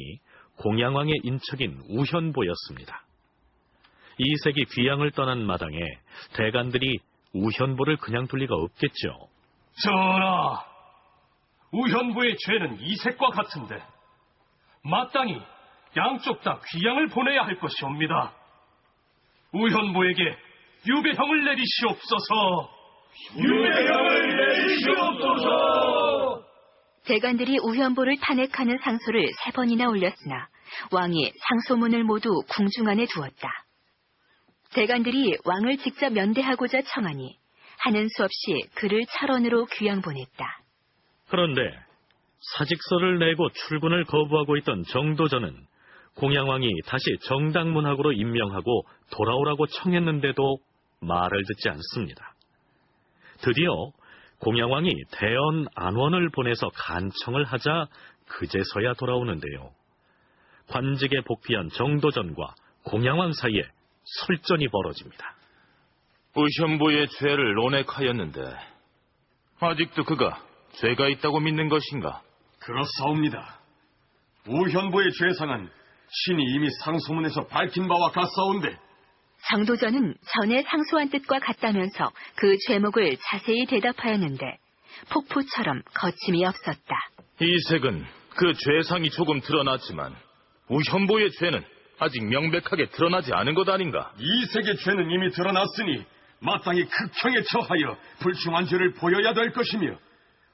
공양왕의 인척인 우현보였습니다. 이색이 귀양을 떠난 마당에 대간들이 우현보를 그냥 둘 리가 없겠죠. 전하, 우현부의 죄는 이색과 같은데 마땅히 양쪽 다 귀양을 보내야 할 것이옵니다. 우현부에게 유배형을 내리시옵소서. 유배형을 내리시옵소서. 대관들이 우현보를 탄핵하는 상소를 3번이나 올렸으나 왕이 상소문을 모두 궁중 안에 두었다. 대관들이 왕을 직접 면대하고자 청하니 하는 수 없이 그를 철원으로 귀양 보냈다. 그런데 사직서를 내고 출근을 거부하고 있던 정도전은 공양왕이 다시 정당문학으로 임명하고 돌아오라고 청했는데도 말을 듣지 않습니다. 드디어 공양왕이 대언 안원을 보내서 간청을 하자 그제서야 돌아오는데요. 관직에 복귀한 정도전과 공양왕 사이에 설전이 벌어집니다. 우현보의 죄를 논핵하였는데 아직도 그가 죄가 있다고 믿는 것인가? 그렇사옵니다. 우현보의 죄상은 신이 이미 상소문에서 밝힌 바와 같사온데 정도전은 전에 상소한 뜻과 같다면서 그 죄목을 자세히 대답하였는데 폭포처럼 거침이 없었다. 이색은 그 죄상이 조금 드러났지만 우현보의 죄는 아직 명백하게 드러나지 않은 것 아닌가? 이색의 죄는 이미 드러났으니 마땅히 극형에 처하여 불충한 죄를 보여야 될 것이며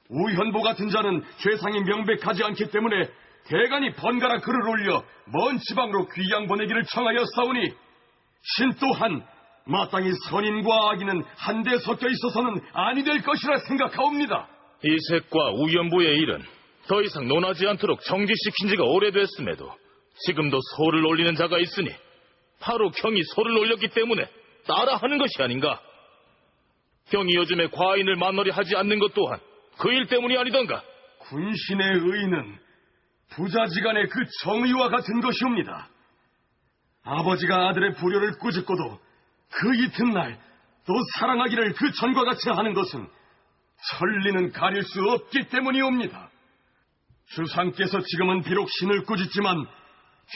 우현보 같은 자는 죄상이 명백하지 않기 때문에 대간이 번갈아 글을 올려 먼 지방으로 귀양 보내기를 청하여 싸우니 신 또한 마땅히 선인과 악인은 한데 섞여 있어서는 아니 될 것이라 생각하옵니다. 이색과 우현보의 일은 더 이상 논하지 않도록 정지시킨 지가 오래됐음에도 지금도 소를 올리는 자가 있으니 바로 경이 소를 올렸기 때문에 따라하는 것이 아닌가? 경이 요즘에 과인을 만나려 하지 않는 것 또한 그 일 때문이 아니던가? 군신의 의는 부자지간의 그 정의와 같은 것이옵니다. 아버지가 아들의 불효를 꾸짖고도 그 이튿날 또 사랑하기를 그 전과 같이 하는 것은 천리는 가릴 수 없기 때문이옵니다. 주상께서 지금은 비록 신을 꾸짖지만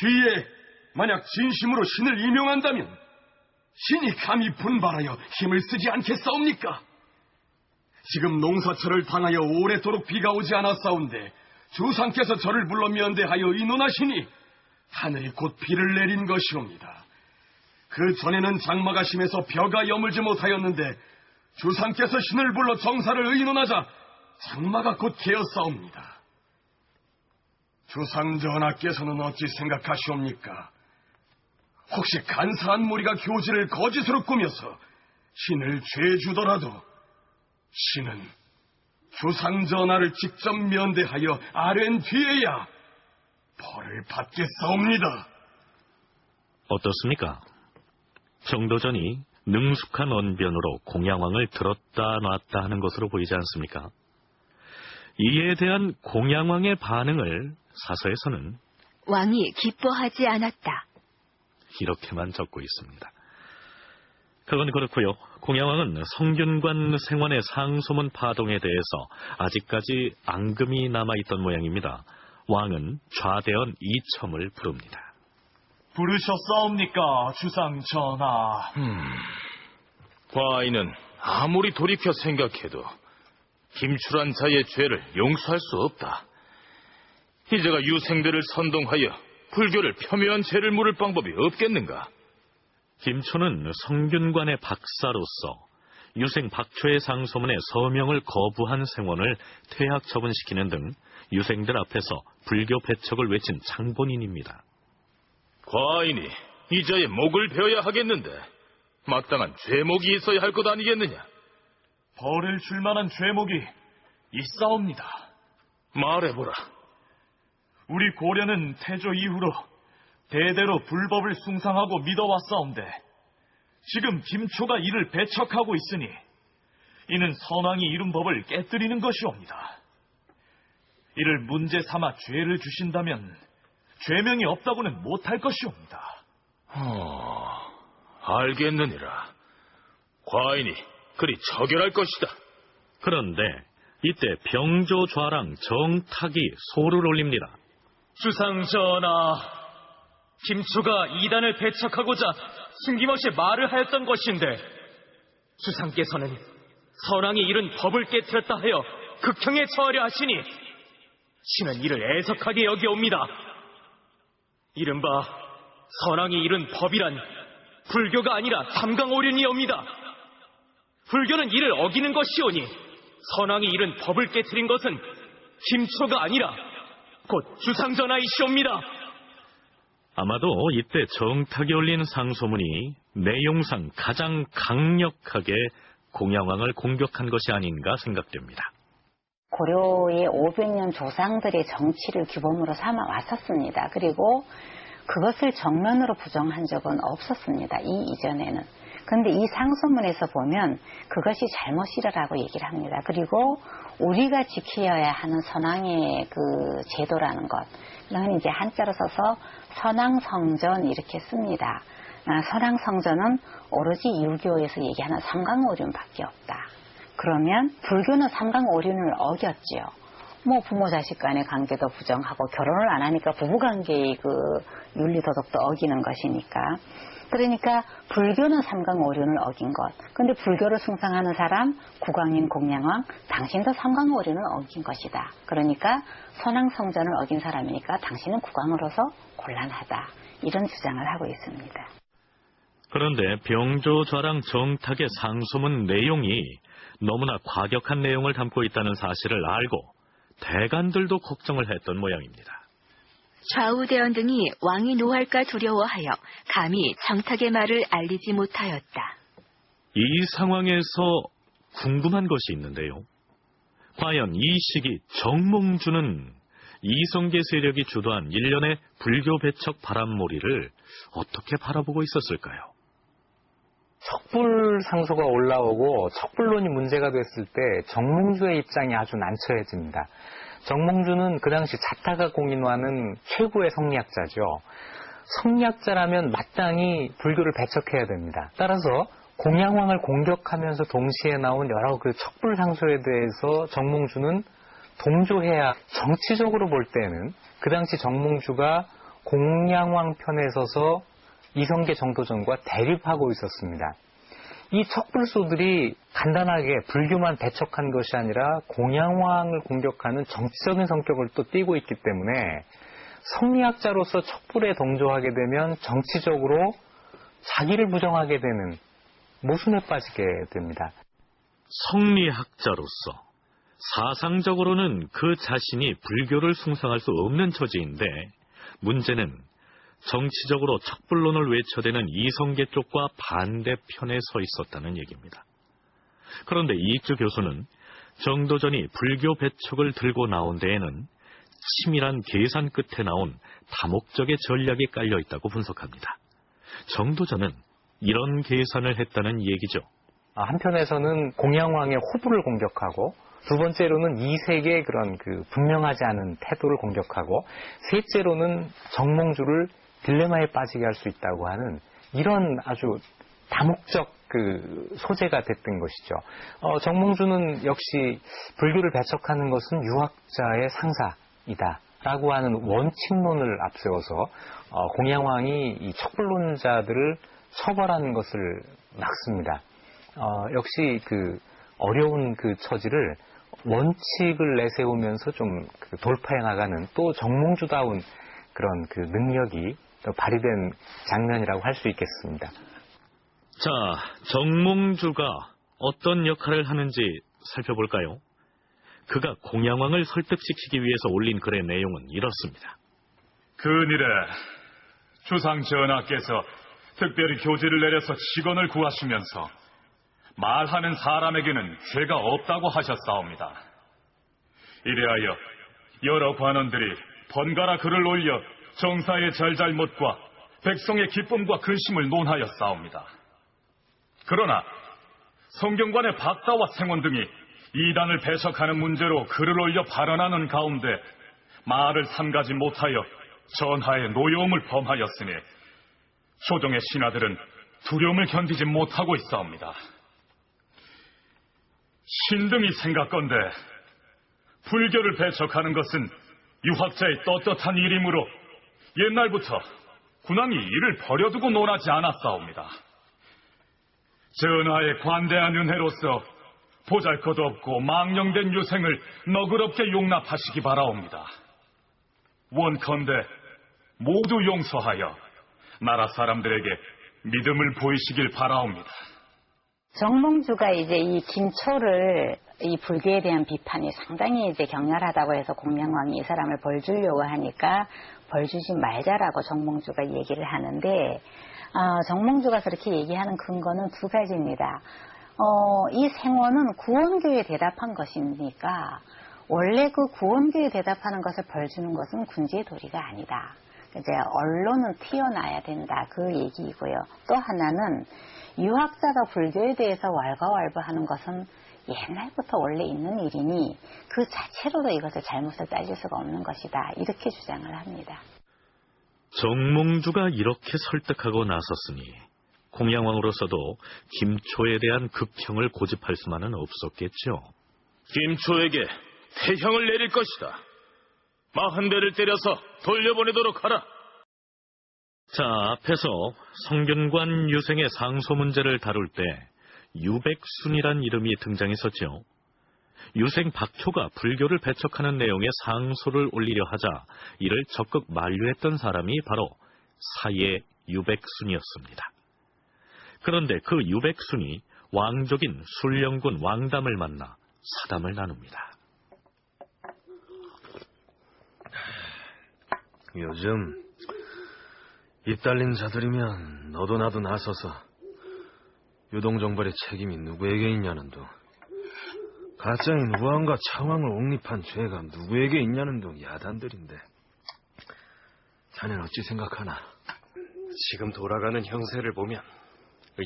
뒤에 만약 진심으로 신을 임용한다면 신이 감히 분발하여 힘을 쓰지 않겠사옵니까? 지금 농사철을 당하여 오래도록 비가 오지 않았사온데 주상께서 저를 불러 면대하여 의논하시니 하늘이 곧 비를 내린 것이옵니다. 그 전에는 장마가 심해서 벼가 여물지 못하였는데 주상께서 신을 불러 정사를 의논하자 장마가 곧 개었사옵니다. 주상전하께서는 어찌 생각하시옵니까? 혹시 간사한 무리가 교지를 거짓으로 꾸며서 신을 죄주더라도 신은 주상전하를 직접 면대하여 아랜 뒤에야 벌을 받겠사옵니다. 어떻습니까? 정도전이 능숙한 언변으로 공양왕을 들었다 놨다 하는 것으로 보이지 않습니까? 이에 대한 공양왕의 반응을 사서에서는 왕이 기뻐하지 않았다. 이렇게만 적고 있습니다. 그건 그렇고요. 공양왕은 성균관 생원의 상소문 파동에 대해서 아직까지 앙금이 남아있던 모양입니다. 왕은 좌대원 이첨을 부릅니다. 부르셨사옵니까, 주상 전하? 과인은 아무리 돌이켜 생각해도 김출한 자의 죄를 용서할 수 없다. 이제가 유생들을 선동하여 불교를 폄훼한 죄를 물을 방법이 없겠는가? 김초는 성균관의 박사로서 유생 박초의 상소문에 서명을 거부한 생원을 퇴학 처분시키는 등 유생들 앞에서 불교 배척을 외친 장본인입니다. 과인이 이자의 목을 베어야 하겠는데 마땅한 죄목이 있어야 할 것 아니겠느냐? 벌을 줄 만한 죄목이 있사옵니다. 말해보라. 우리 고려는 태조 이후로 대대로 불법을 숭상하고 믿어왔사온데 지금 김초가 이를 배척하고 있으니 이는 선왕이 이룬 법을 깨뜨리는 것이옵니다. 이를 문제 삼아 죄를 주신다면 죄명이 없다고는 못할 것이옵니다. 알겠느니라. 과인이 그리 처결할 것이다. 그런데 이때 병조 좌랑 정탁이 소를 올립니다. 주상 전하, 김초가 이단을 배척하고자 숨김없이 말을 하였던 것인데 주상께서는 선왕이 이른 법을 깨뜨렸다 하여 극형에 처하려 하시니 신은 이를 애석하게 여기옵니다. 이른바 선왕이 이른 법이란 불교가 아니라 삼강오륜이옵니다. 불교는 이를 어기는 것이오니 선왕이 이른 법을 깨뜨린 것은 김초가 아니라 곧 주상전하이시옵니다. 아마도 이때 정탁이 올린 상소문이 내용상 가장 강력하게 공양왕을 공격한 것이 아닌가 생각됩니다. 고려의 500년 조상들의 정치를 규범으로 삼아 왔었습니다. 그리고 그것을 정면으로 부정한 적은 없었습니다. 이 이전에는. 그런데 이 상소문에서 보면 그것이 잘못이라고 얘기를 합니다. 그리고 우리가 지켜야 하는 선왕의 그 제도라는 것, 이건 이제 한자로 써서 선왕성전 이렇게 씁니다. 선왕성전은 오로지 유교에서 얘기하는 삼강오륜밖에 없다. 그러면 불교는 삼강오륜을 어겼지요. 뭐 부모 자식 간의 관계도 부정하고 결혼을 안 하니까 부부관계의 그 윤리도덕도 어기는 것이니까. 그러니까 불교는 삼강오륜을 어긴 것. 근데 불교를 숭상하는 사람, 국왕인 공양왕, 당신도 삼강오륜을 어긴 것이다. 그러니까 선왕성전을 어긴 사람이니까 당신은 국왕으로서 곤란하다. 이런 주장을 하고 있습니다. 그런데 병조 좌랑 정탁의 상소문 내용이 너무나 과격한 내용을 담고 있다는 사실을 알고 대간들도 걱정을 했던 모양입니다. 좌우대원 등이 왕이 노할까 두려워하여 감히 정탁의 말을 알리지 못하였다. 이 상황에서 궁금한 것이 있는데요. 과연 이 시기 정몽주는 이성계 세력이 주도한 일련의 불교 배척 바람몰이를 어떻게 바라보고 있었을까요? 척불 상소가 올라오고 척불론이 문제가 됐을 때 정몽주의 입장이 아주 난처해집니다. 정몽주는 그 당시 자타가 공인화는 최고의 성리학자죠. 성리학자라면 마땅히 불교를 배척해야 됩니다. 따라서 공양왕을 공격하면서 동시에 나온 여러 그 척불 상소에 대해서 정몽주는 동조해야, 정치적으로 볼 때는 그 당시 정몽주가 공양왕 편에 서서 이성계 정도전과 대립하고 있었습니다. 이 척불소들이 간단하게 불교만 배척한 것이 아니라 공양왕을 공격하는 정치적인 성격을 또 띠고 있기 때문에 성리학자로서 척불에 동조하게 되면 정치적으로 자기를 부정하게 되는 모순에 빠지게 됩니다. 성리학자로서 사상적으로는 그 자신이 불교를 숭상할 수 없는 처지인데 문제는 정치적으로 척불론을 외쳐대는 이성계 쪽과 반대편에 서 있었다는 얘기입니다. 그런데 이익주 교수는 정도전이 불교 배척을 들고 나온 데에는 치밀한 계산 끝에 나온 다목적의 전략이 깔려 있다고 분석합니다. 정도전은 이런 계산을 했다는 얘기죠. 한편에서는 공양왕의 호부를 공격하고 두 번째로는 이색의 그런 분명하지 않은 태도를 공격하고 셋째로는 정몽주를 딜레마에 빠지게 할 수 있다고 하는 이런 아주 다목적 소재가 됐던 것이죠. 정몽주는 역시 불교를 배척하는 것은 유학자의 상사이다라고 하는 원칙론을 앞세워서 공양왕이 이 척불론자들을 처벌하는 것을 막습니다. 역시 어려운 처지를 원칙을 내세우면서 좀 돌파해 나가는 또 정몽주다운 그런 능력이 발휘된 장면이라고 할 수 있겠습니다. 자, 정몽주가 어떤 역할을 하는지 살펴볼까요? 그가 공양왕을 설득시키기 위해서 올린 글의 내용은 이렇습니다. 근일에 주상 전하께서 특별히 교지를 내려서 직언을 구하시면서 말하는 사람에게는 죄가 없다고 하셨사옵니다. 이래하여 여러 관원들이 번갈아 글을 올려 정사의 잘잘못과 백성의 기쁨과 근심을 논하였사옵니다. 그러나 성경관의 박다와 생원 등이 이단을 배척하는 문제로 글을 올려 발언하는 가운데 말을 삼가지 못하여 전하의 노여움을 범하였으니 조정의 신하들은 두려움을 견디지 못하고 있사옵니다. 신등이 생각건대 불교를 배척하는 것은 유학자의 떳떳한 일이므로 옛날부터 군왕이 이를 버려두고 논하지 않았사옵니다. 전하의 관대한 은혜로서 보잘것없고 망령된 유생을 너그럽게 용납하시기 바라옵니다. 원컨대 모두 용서하여 나라 사람들에게 믿음을 보이시길 바라옵니다. 정몽주가 이제 이 김초를 이 불교에 대한 비판이 상당히 이제 격렬하다고 해서 공양왕이 이 사람을 벌 주려고 하니까 벌 주지 말자라고 정몽주가 얘기를 하는데 정몽주가 그렇게 얘기하는 근거는 두 가지입니다. 이 생원은 구원교에 대답한 것이니까 원래 그 구원교에 대답하는 것을 벌 주는 것은 군지의 도리가 아니다. 이제 언론은 튀어나야 된다. 그 얘기이고요. 또 하나는 유학자가 불교에 대해서 왈가왈부하는 것은 옛날부터 원래 있는 일이니 그 자체로도 이것을 잘못을 따질 수가 없는 것이다. 이렇게 주장을 합니다. 정몽주가 이렇게 설득하고 나섰으니 공양왕으로서도 김초에 대한 극형을 고집할 수만은 없었겠죠. 김초에게 태형을 내릴 것이다. 40대를 때려서 돌려보내도록 하라. 자, 앞에서 성균관 유생의 상소 문제를 다룰 때 유백순이란 이름이 등장했었죠. 유생 박초가 불교를 배척하는 내용의 상소를 올리려 하자 이를 적극 만류했던 사람이 바로 사예 유백순이었습니다. 그런데 그 유백순이 왕족인 술령군 왕담을 만나 사담을 나눕니다. 요즘 입달린 자들이면 너도 나도 나서서 유동정벌의 책임이 누구에게 있냐는 둥, 가짜인 우왕과 창왕을 옹립한 죄가 누구에게 있냐는 둥 야단들인데 자넨 어찌 생각하나? 지금 돌아가는 형세를 보면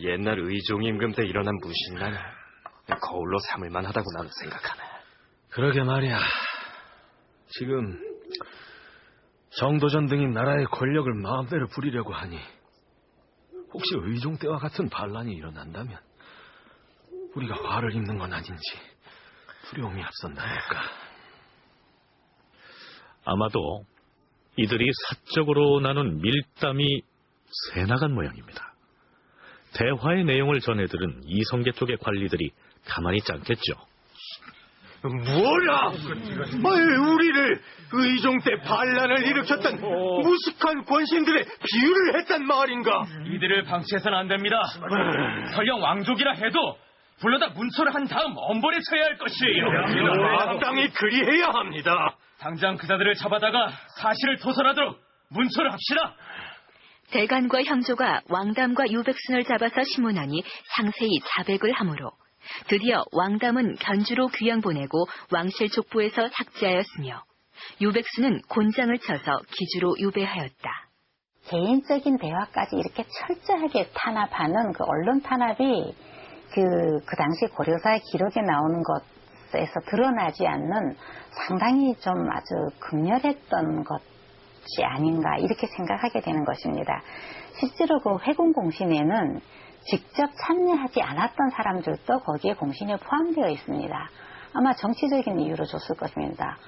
옛날 의종 임금 때 일어난 무신난이 거울로 삼을 만하다고 나는 생각하네. 그러게 말이야. 지금 정도전 등이 나라의 권력을 마음대로 부리려고 하니 혹시 의종 때와 같은 반란이 일어난다면 우리가 화를 입는 건 아닌지 두려움이 앞선다니까. 아마도 이들이 사적으로 나눈 밀담이 새나간 모양입니다. 대화의 내용을 전해들은 이성계 쪽의 관리들이 가만히 있지 않겠죠. 뭐라? 우리를 의종 때 반란을 일으켰던 무식한 권신들의 비유를 했단 말인가? 이들을 방치해서는 안 됩니다. 설령 왕족이라 해도 불러다 문초를 한 다음 엄벌에 처해야 할 것이에요. 마땅히 그리해야 합니다. 당장 그자들을 잡아다가 사실을 토설하도록 문초를 합시다. 대간과 형조가 왕담과 유백순을 잡아서 심문하니 상세히 자백을 하므로 드디어 왕담은 견주로 귀양 보내고 왕실 족보에서 삭제하였으며 유백수는 곤장을 쳐서 기주로 유배하였다. 개인적인 대화까지 이렇게 철저하게 탄압하는 그 언론 탄압이 그 당시 고려사의 기록에 나오는 것에서 드러나지 않는 상당히 좀 아주 극렬했던 것이 아닌가 이렇게 생각하게 되는 것입니다. 실제로 그 회군공신에는 직접 참여하지 않았던 사람들도 거기에 공신에 포함되어 있습니다. 아마 정치적인 이유로 줬을 것입니다.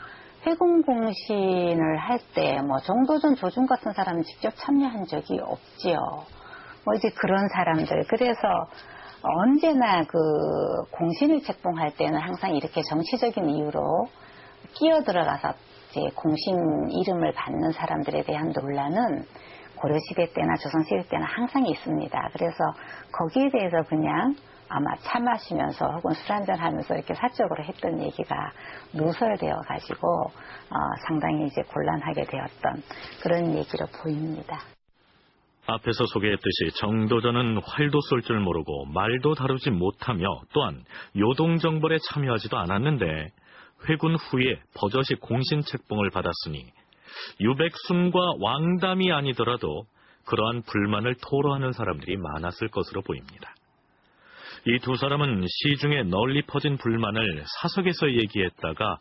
회군공신을 할 때 정도전 조준 같은 사람은 직접 참여한 적이 없지요. 이제 그런 사람들. 그래서 언제나 그 공신을 책봉할 때는 항상 이렇게 정치적인 이유로 끼어들어가서 이제 공신 이름을 받는 사람들에 대한 논란은 고려시대 때나 조선시대 때나 항상 있습니다. 그래서 거기에 대해서 그냥 아마 차 마시면서 혹은 술 한잔하면서 이렇게 사적으로 했던 얘기가 누설되어 가지고 상당히 이제 곤란하게 되었던 그런 얘기로 보입니다. 앞에서 소개했듯이 정도전은 활도 쏠 줄 모르고 말도 다루지 못하며 또한 요동정벌에 참여하지도 않았는데 회군 후에 버젓이 공신책봉을 받았으니 유백순과 왕담이 아니더라도 그러한 불만을 토로하는 사람들이 많았을 것으로 보입니다. 이 두 사람은 시중에 널리 퍼진 불만을 사석에서 얘기했다가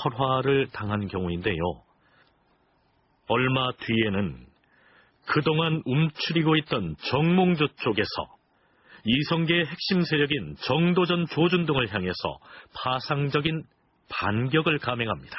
설화를 당한 경우인데요. 얼마 뒤에는 그동안 움츠리고 있던 정몽주 쪽에서 이성계의 핵심 세력인 정도전 조준 등을 향해서 파상적인 반격을 감행합니다.